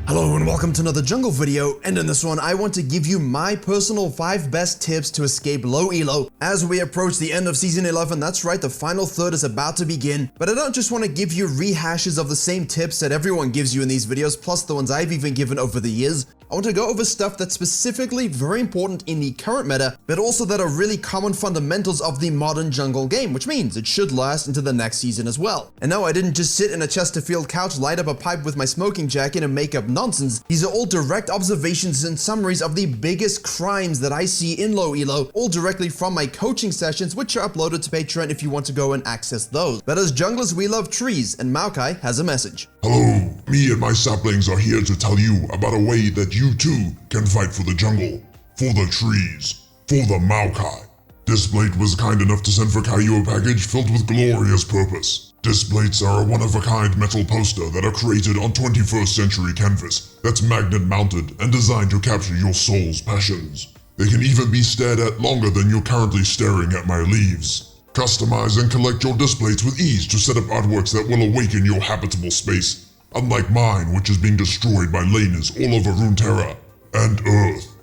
Hello and welcome to another jungle video, and in this one I want to give you my personal 5 best tips to escape low elo as we approach the end of season 11. That's right, the final third is about to begin, but I don't just want to give you rehashes of the same tips that everyone gives you in these videos, plus the ones I've even given over the years. I want to go over stuff that's specifically very important in the current meta, but also that are really common fundamentals of the modern jungle game, which means it should last into the next season as well. And no, I didn't just sit in a Chesterfield couch, light up a pipe with my smoking jacket and make up nonsense. These are all direct observations and summaries of the biggest crimes that I see in low elo, all directly from my coaching sessions, which are uploaded to Patreon if you want to go and access those. But as junglers, we love trees, and Maokai has a message. Hello, me and my saplings are here to tell you about a way that you too can fight for the jungle, for the trees, for the Maokai. Displate was kind enough to send Virkayu a package filled with glorious purpose. Displates are a one-of-a-kind metal poster that are created on 21st century canvas that's magnet mounted and designed to capture your soul's passions. They can even be stared at longer than you're currently staring at my leaves. Customize and collect your displates with ease to set up artworks that will awaken your habitable space, unlike mine, which is being destroyed by laners all over Runeterra and Earth.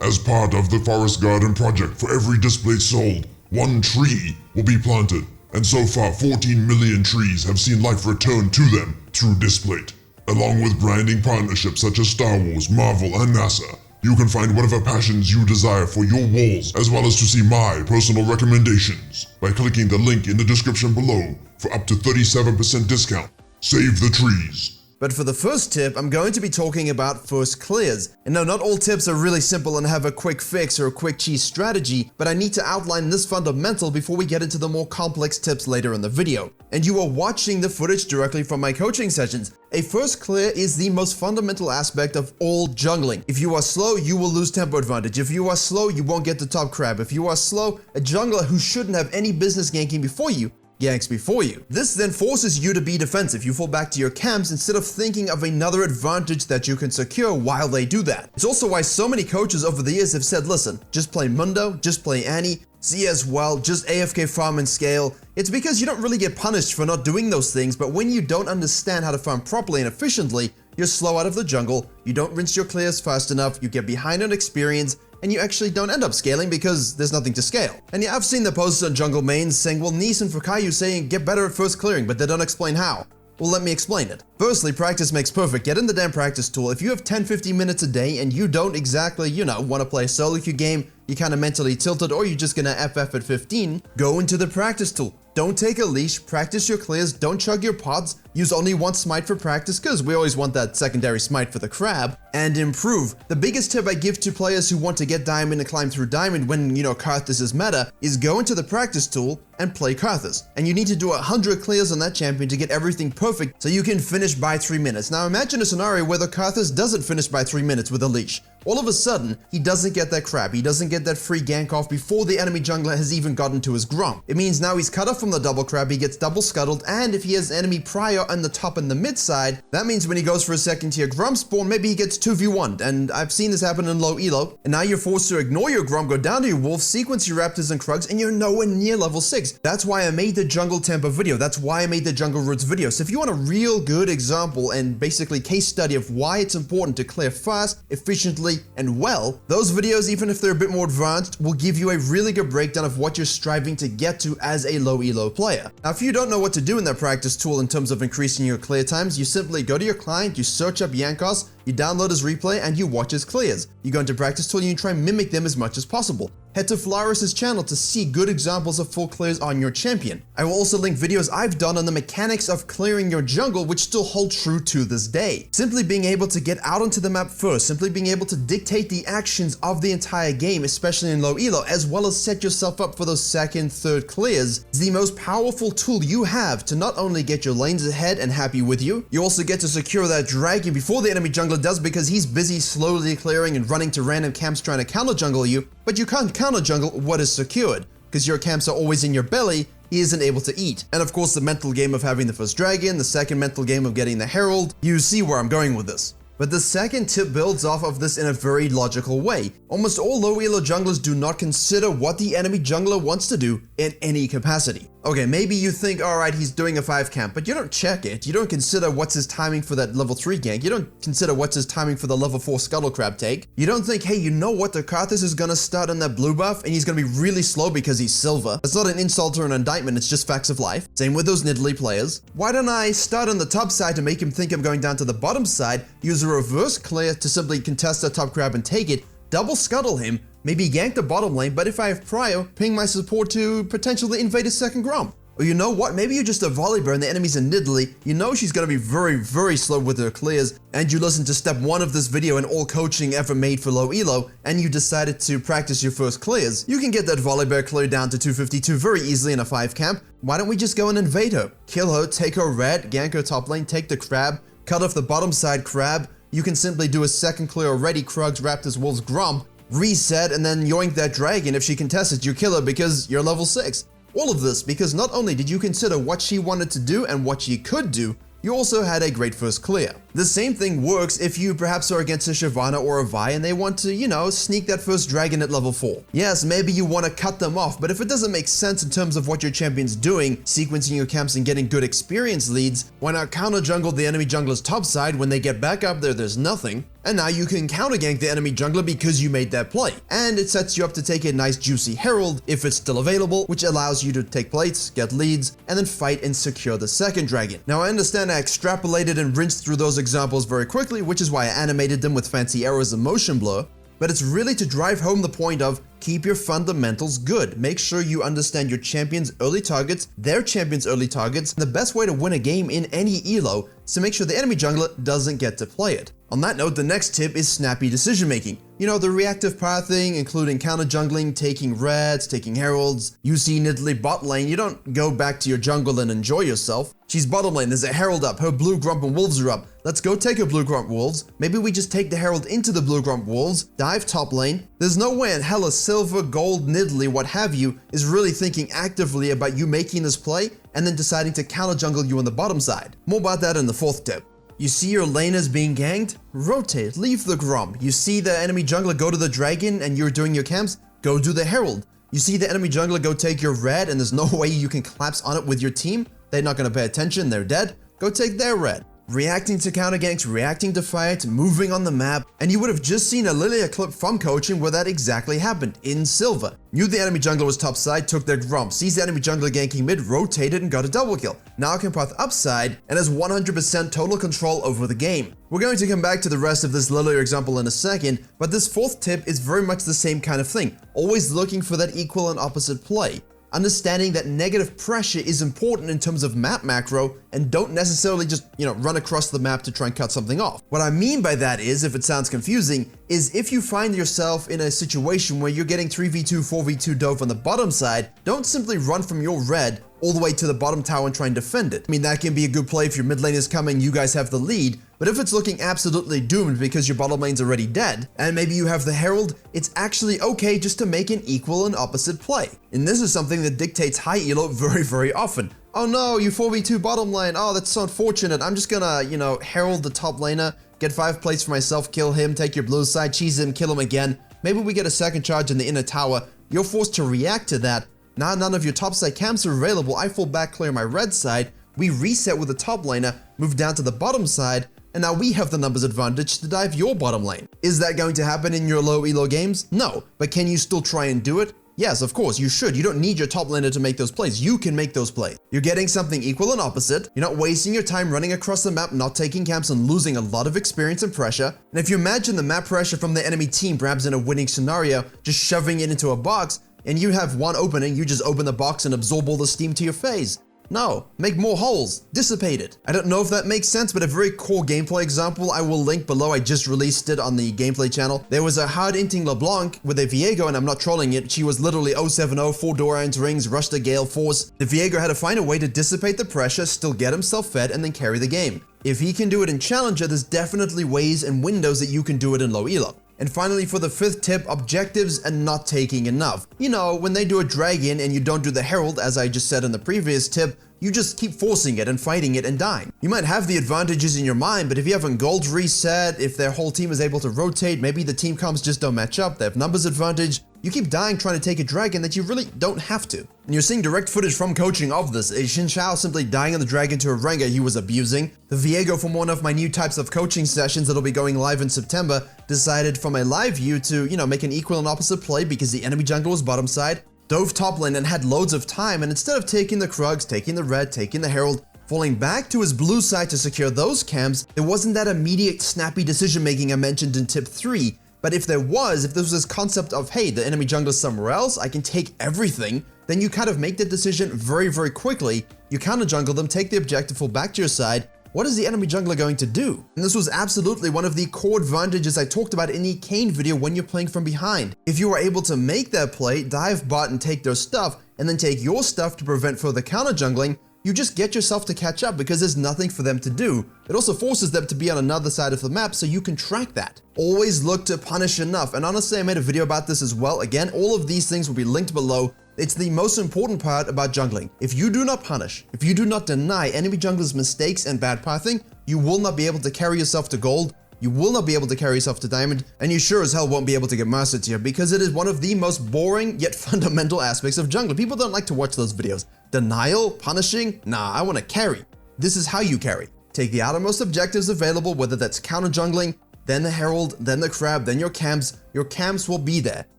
As part of the Forest Garden project, for every displate sold, 1 tree will be planted, and so far 14 million trees have seen life return to them through Displate. Along with branding partnerships such as Star Wars, Marvel, and NASA, you can find whatever passions you desire for your walls, as well as to see my personal recommendations by clicking the link in the description below for up to 37% discount. Save the trees. But for the first tip, I'm going to be talking about first clears. And no, not all tips are really simple and have a quick fix or a quick cheese strategy, but I need to outline this fundamental before we get into the more complex tips later in the video. And you are watching the footage directly from my coaching sessions. A first clear is the most fundamental aspect of all jungling. If you are slow, you will lose tempo advantage. If you are slow, you won't get the top crab. If you are slow, a jungler who shouldn't have any business ganking before you ganks before you. This then forces you to be defensive. You fall back to your camps instead of thinking of another advantage that you can secure while they do that. It's also why so many coaches over the years have said, listen, just play Mundo, just play Annie, C as well, just AFK farm and scale. It's because you don't really get punished for not doing those things, but when you don't understand how to farm properly and efficiently, you're slow out of the jungle, you don't rinse your clears fast enough, you get behind on experience, and you actually don't end up scaling because there's nothing to scale. And yeah, I've seen the posts on jungle mains saying, well, Nis and Virkayu saying get better at first clearing, but they don't explain how. Well, let me explain it. Firstly, practice makes perfect. Get in the damn practice tool. If you have 10-15 minutes a day and you don't exactly, want to play a solo queue game, you're kind of mentally tilted, or you're just gonna FF at 15, go into the practice tool. Don't take a leash, practice your clears, don't chug your pods, use only 1 smite for practice because we always want that secondary smite for the crab, and improve. The biggest tip I give to players who want to get diamond and climb through diamond when, Karthus is meta, is go into the practice tool and play Karthus. And you need to do 100 clears on that champion to get everything perfect so you can finish by 3 minutes. Now imagine a scenario where the Karthus doesn't finish by 3 minutes with a leash. All of a sudden, he doesn't get that crab, he doesn't get that free gank off before the enemy jungler has even gotten to his Grom. It means now he's cut off from the double crab, he gets double scuttled, and if he has enemy prior on the top and the mid side, that means when he goes for a second tier Grom spawn, maybe he gets 2v1'd, and I've seen this happen in low elo, and now you're forced to ignore your Grom, go down to your wolf, sequence your raptors and krugs, and you're nowhere near level 6. That's why I made the jungle tempo video, that's why I made the jungle roots video. So if you want a real good example and basically case study of why it's important to clear fast, efficiently, and well, those videos, even if they're a bit more advanced, will give you a really good breakdown of what you're striving to get to as a low elo player. Now, if you don't know what to do in that practice tool in terms of increasing your clear times, you simply go to your client, you search up Yankos, you download his replay, and you watch his clears. You go into practice tool and you try and mimic them as much as possible. Head to Flaris' channel to see good examples of full clears on your champion. I will also link videos I've done on the mechanics of clearing your jungle, which still hold true to this day. Simply being able to get out onto the map first, simply being able to dictate the actions of the entire game, especially in low elo, as well as set yourself up for those second, third clears, is the most powerful tool you have to not only get your lanes ahead and happy with you, you also get to secure that dragon before the enemy jungler does because he's busy slowly clearing and running to random camps trying to counter jungle you, but you can't counter jungle what is secured, because your camps are always in your belly, he isn't able to eat. And of course the mental game of having the first dragon, the second mental game of getting the herald, you see where I'm going with this. But the second tip builds off of this in a very logical way. Almost all low elo junglers do not consider what the enemy jungler wants to do in any capacity. Okay, maybe you think, alright, he's doing a 5 camp, but you don't check it. You don't consider what's his timing for that level 3 gank. You don't consider what's his timing for the level 4 Scuttle Crab take. You don't think, hey, you know what, the Karthus is gonna start on that blue buff, and he's gonna be really slow because he's silver. That's not an insult or an indictment, it's just facts of life. Same with those Nidalee players. Why don't I start on the top side to make him think I'm going down to the bottom side, use a reverse clear to simply contest the top crab and take it, double scuttle him, maybe gank the bottom lane, but if I have prio, ping my support to potentially invade his second Grom. Or you know what, maybe you're just a Volibear and the enemy's in Nidalee, you know she's gonna be very slow with her clears, and you listen to step 1 of this video in all coaching ever made for low elo, and you decided to practice your first clears. You can get that Volibear clear down to 252 very easily in a 5 camp. Why don't we just go and invade her? Kill her, take her red, gank her top lane, take the crab, cut off the bottom side crab. You can simply do a second clear already, Krugs, Raptors, Wolves, Grom, reset, and then yoink that dragon. If she contests it, you kill her because you're level 6. All of this because not only did you consider what she wanted to do and what she could do, you also had a great first clear. The same thing works if you perhaps are against a Shyvana or a Vi and they want to, you know, sneak that first dragon at level 4. Yes, maybe you want to cut them off, but if it doesn't make sense in terms of what your champion's doing, sequencing your camps and getting good experience leads, why not counter jungle the enemy jungler's top side? When they get back up there, there's nothing. And now you can counter gank the enemy jungler because you made that play. And it sets you up to take a nice juicy herald if it's still available, which allows you to take plates, get leads, and then fight and secure the second dragon. Now I understand I extrapolated and rinsed through those examples very quickly, which is why I animated them with fancy arrows and motion blur, but it's really to drive home the point of keep your fundamentals good. Make sure you understand your champion's early targets, their champion's early targets. The best way to win a game in any elo is to make sure the enemy jungler doesn't get to play it. On that note, the next tip is snappy decision making. You know, the reactive pathing, including counter jungling, taking reds, taking heralds. You see Nidalee bot lane, you don't go back to your jungle and enjoy yourself. She's bottom lane, there's a herald up, her blue grump and wolves are up. Let's go take her blue grump wolves. Maybe we just take the herald into the blue grump wolves, dive top lane. There's no way in hell a silver, gold, Nidalee, what have you, is really thinking actively about you making this play and then deciding to counter jungle you on the bottom side. More about that in the 4th tip. You see your laners being ganked? Rotate, leave the Grom. You see the enemy jungler go to the dragon and you're doing your camps? Go do the herald. You see the enemy jungler go take your red and there's no way you can collapse on it with your team? They're not going to pay attention, they're dead. Go take their red. Reacting to counter ganks, reacting to fights, moving on the map, and you would have just seen a Lilia clip from coaching where that exactly happened, in silver. Knew the enemy jungler was top side, took their Grump, sees the enemy jungler ganking mid, rotated and got a double kill. Now can path upside and has 100% total control over the game. We're going to come back to the rest of this Lilia example in a second, but this 4th tip is very much the same kind of thing, always looking for that equal and opposite play. Understanding that negative pressure is important in terms of map macro and don't necessarily just, run across the map to try and cut something off. What I mean by that is, if it sounds confusing, is if you find yourself in a situation where you're getting 3v2, 4v2 dove on the bottom side, don't simply run from your red all the way to the bottom tower and try and defend it. I mean, that can be a good play if your mid lane is coming, you guys have the lead, but if it's looking absolutely doomed because your bottom lane's already dead, and maybe you have the herald, it's actually okay just to make an equal and opposite play. And this is something that dictates high elo very often. Oh no, you 4v2 bottom lane, oh that's so unfortunate, I'm just gonna, herald the top laner, get 5 plates for myself, kill him, take your blue side, cheese him, kill him again. Maybe we get a second charge in the inner tower, you're forced to react to that. Now none of your top side camps are available, I fall back, clear my red side, we reset with the top laner, move down to the bottom side, and now we have the numbers advantage to dive your bottom lane. Is that going to happen in your low elo games? No, but can you still try and do it? Yes, of course, you should. You don't need your top laner to make those plays. You can make those plays. You're getting something equal and opposite. You're not wasting your time running across the map, not taking camps, and losing a lot of experience and pressure. And if you imagine the map pressure from the enemy team, perhaps in a winning scenario, just shoving it into a box, and you have one opening, you just open the box and absorb all the steam to your face. No, make more holes, dissipate it. I don't know if that makes sense, but a very core gameplay example I will link below. I just released it on the gameplay channel. There was a hard inting LeBlanc with a Viego, and I'm not trolling it. She was literally 070, 4 Doran's rings, rushed a Gale Force. The Viego had to find a way to dissipate the pressure, still get himself fed, and then carry the game. If he can do it in Challenger, there's definitely ways and windows that you can do it in low elo. And finally, for the 5th tip, objectives and not taking enough. You know, when they do a dragon and you don't do the herald, as I just said in the previous tip, you just keep forcing it and fighting it and dying. You might have the advantages in your mind, but if you haven't gold reset, if their whole team is able to rotate, maybe the team comps just don't match up, they have numbers advantage, you keep dying trying to take a dragon that you really don't have to. And you're seeing direct footage from coaching of this. Xin Shao simply dying on the dragon to a Rengar he was abusing. The Viego from one of my new types of coaching sessions that'll be going live in September decided from a live view to, make an equal and opposite play because the enemy jungle was bottom side, dove top lane and had loads of time, and instead of taking the Krugs, taking the red, taking the Herald, falling back to his blue side to secure those camps, there wasn't that immediate snappy decision making I mentioned in tip 3. But if this was this concept of, hey, the enemy jungler's somewhere else, I can take everything, then you kind of make that decision very, very quickly. You counter jungle them, take the objective, fall back to your side. What is the enemy jungler going to do? And this was absolutely one of the core advantages I talked about in the Kane video when you're playing from behind. If you were able to make that play, dive bot and take their stuff, and then take your stuff to prevent further counter jungling, you just get yourself to catch up because there's nothing for them to do. It also forces them to be on another side of the map so you can track that. Always look to punish enough, and honestly I made a video about this as well. Again, all of these things will be linked below. It's the most important part about jungling. If you do not punish, if you do not deny enemy junglers' mistakes and bad pathing, you will not be able to carry yourself to gold, you will not be able to carry yourself to diamond, and you sure as hell won't be able to get master tier because it is one of the most boring yet fundamental aspects of jungling. People don't like to watch those videos. Denial, punishing, nah, I want to carry. This is how you carry. Take the outermost objectives available, whether that's counter jungling, then the Herald, then the Crab, then your camps. Your camps will be there.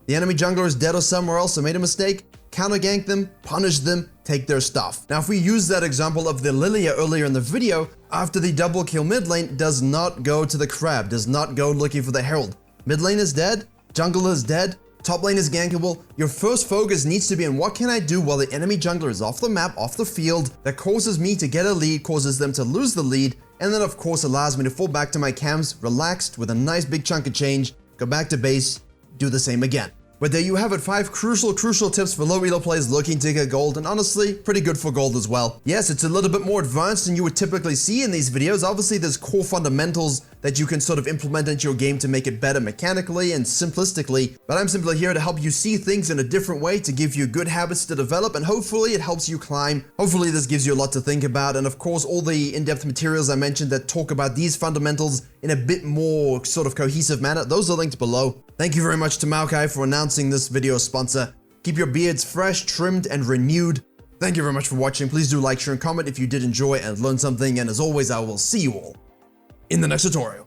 The enemy jungler is dead or somewhere else or made a mistake, counter gank them, punish them, take their stuff. Now if we use that example of the Lilia earlier in the video, after the double kill mid lane does not go to the Crab, does not go looking for the Herald. Mid lane is dead, jungle is dead, top lane is gankable. Your first focus needs to be on what can I do while the enemy jungler is off the map, off the field, that causes me to get a lead, causes them to lose the lead, and then of course allows me to fall back to my camps, relaxed with a nice big chunk of change, go back to base, do the same again. But there you have it, 5 crucial tips for low elo players looking to get gold, and honestly, pretty good for gold as well. Yes, it's a little bit more advanced than you would typically see in these videos. Obviously, there's core fundamentals that you can sort of implement into your game to make it better mechanically and simplistically, but I'm simply here to help you see things in a different way, to give you good habits to develop, and hopefully it helps you climb. Hopefully this gives you a lot to think about, and of course all the in-depth materials I mentioned that talk about these fundamentals in a bit more sort of cohesive manner, those are linked below. Thank you very much to Maokai for announcing this video sponsor. Keep your beards fresh, trimmed, and renewed. Thank you very much for watching. Please do like, share, and comment if you did enjoy and learn something, and as always, I will see you all in the next tutorial.